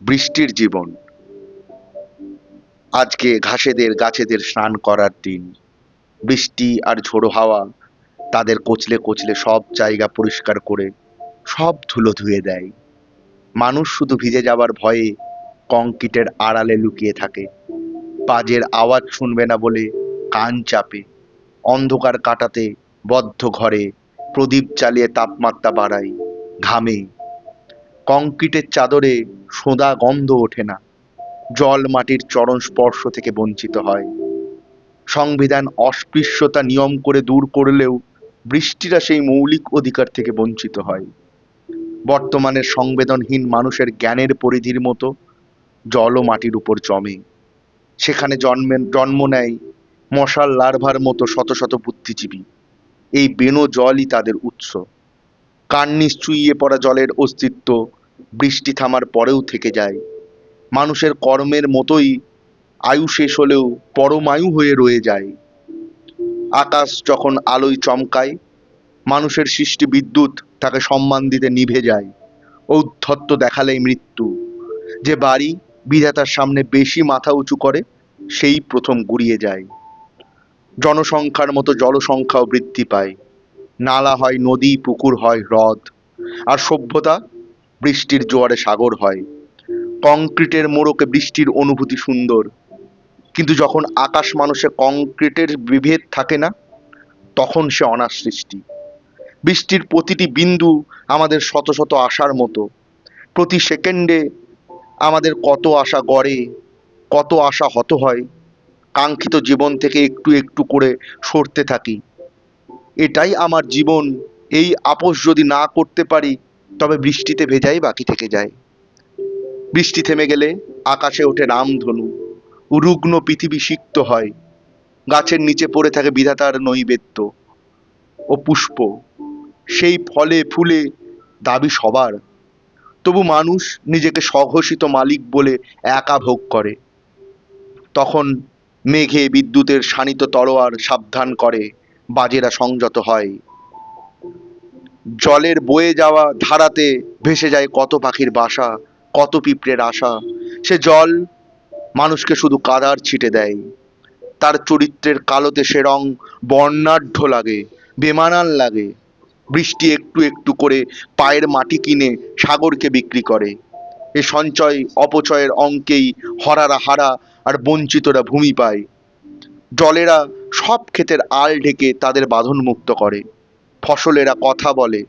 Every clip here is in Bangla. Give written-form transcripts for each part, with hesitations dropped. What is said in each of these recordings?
বৃষ্টির জীবন। আজকে ঘাসেদের গাছেদের স্নান করার দিন। বৃষ্টি আর ঝোড়ো হাওয়া তাদের কচলে কচলে সব জায়গা পরিষ্কার করে সব ধুলো ধুয়ে দেয়। মানুষ শুধু ভিজে যাবার ভয়ে কংক্রিটের আড়ালে লুকিয়ে থাকে, বাজের আওয়াজ শুনবে না বলে কান চাপে, অন্ধকার কাটাতে বদ্ধ ঘরে প্রদীপ জ্বালিয়ে তাপমাত্রা বাড়ায়, ঘামে। কংক্রিটের চাদরে সোঁদা গন্ধ ওঠে না, জল মাটির চরণ স্পর্শ থেকে বঞ্চিত হয়। সংবিধান অস্পৃশ্যতা নিয়ম করে দূর করলেও বৃষ্টিরা সেই মৌলিক অধিকার থেকে বঞ্চিত হয়। বর্তমানের সংবেদনহীন মানুষের জ্ঞানের পরিধির মতো জলও মাটির উপর জমে। সেখানে জন্ম নেয় মশার লার্ভার মতো শত শত বুদ্ধিজীবী। এই বেনো জলই তাদের উৎস। কার্নিশ চুইয়ে পড়া জলের অস্তিত্ব বৃষ্টি থামার পরেও থেকে যায়। মানুষের কর্মের মতোই আয়ু শেষ হলেও পরমায়ু হয়ে রয়ে যায়। আকাশ যখন আলোয় চমকায়, মানুষের সৃষ্টি বিদ্যুৎ তাকে সম্মান দিতে নিভে যায়। ঔদ্ধত্য দেখালেই মৃত্যু। যে বাড়ি বিধাতার সামনে বেশি মাথা উঁচু করে, সেই প্রথম গুড়িয়ে যায়। জনসংখ্যার মতো জলসংখ্যাও বৃদ্ধি পায়। নালা হয় নদী, পুকুর হয় হ্রদ, আর সভ্যতা বৃষ্টির জোয়ারে সাগর হয়। কংক্রিটের মোড়কে বৃষ্টির অনুভূতি সুন্দর, কিন্তু যখন আকাশ মানুষে কংক্রিটের বিভেদ থাকে না, তখন সে অনার সৃষ্টি। বৃষ্টির প্রতিটি বিন্দু আমাদের শত শত আশার মতো। প্রতি সেকেন্ডে আমাদের কত আশা গড়ে, কত আশা হত হয়। কাঙ্ক্ষিত জীবন থেকে একটু একটু করে সরতে থাকি। এটাই আমার জীবন, এই আপোষ যদি না করতে পারি, তবে বৃষ্টিতে ভেজাই বাকি থেকে যায়। বৃষ্টি থেমে গেলে আকাশে ওঠে রামধনু, রুগ্ন পৃথিবী সিক্ত হয়। গাছের নিচে পড়ে থাকে বিধাতার নৈবেদ্য ও পুষ্প। সেই ফলে ফুলে দাবি সবার, তবু মানুষ নিজেকে স্বঘোষিত মালিক বলে একা ভোগ করে। তখন মেঘে বিদ্যুতের শানিত তলোয়ার সাবধান করে, বাজেরা সংযত হয়। জলের বয়ে যাওয়া ধারাতে ভেসে যায় কত পাখির বাসা, কত পিঁপড়ের আশা। সে জল মানুষকে শুধু কাদার ছিটে দেয়। তার চরিত্রের কালোতে সে রং বর্ণাঢ্য লাগে, বেমানান লাগে। বৃষ্টি একটু একটু করে পায়ের মাটি কিনে সাগরকে বিক্রি করে। এ সঞ্চয় অপচয়ের অঙ্কেই হরারা হারা আর বঞ্চিতরা ভূমি পায়। জলেরা সব ক্ষেতের আল ঢেকে তাদের বাঁধন মুক্ত করে। ফসলেরা কথা বলে,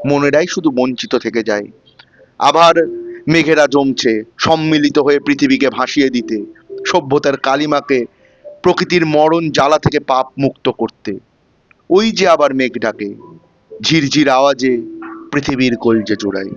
মনেরাই শুধু বঞ্চিত থেকে যায়। আবার মেঘেরা জমছে সম্মিলিত হয়ে পৃথিবীকে ভাসিয়ে দিতে, সভ্যতার কালিমাকে প্রকৃতির মরণ জ্বালা থেকে পাপ মুক্ত করতে। ওই যে আবার মেঘ ডাকে, ঝিরঝির আওয়াজে পৃথিবীর কলজে জোড়ায়।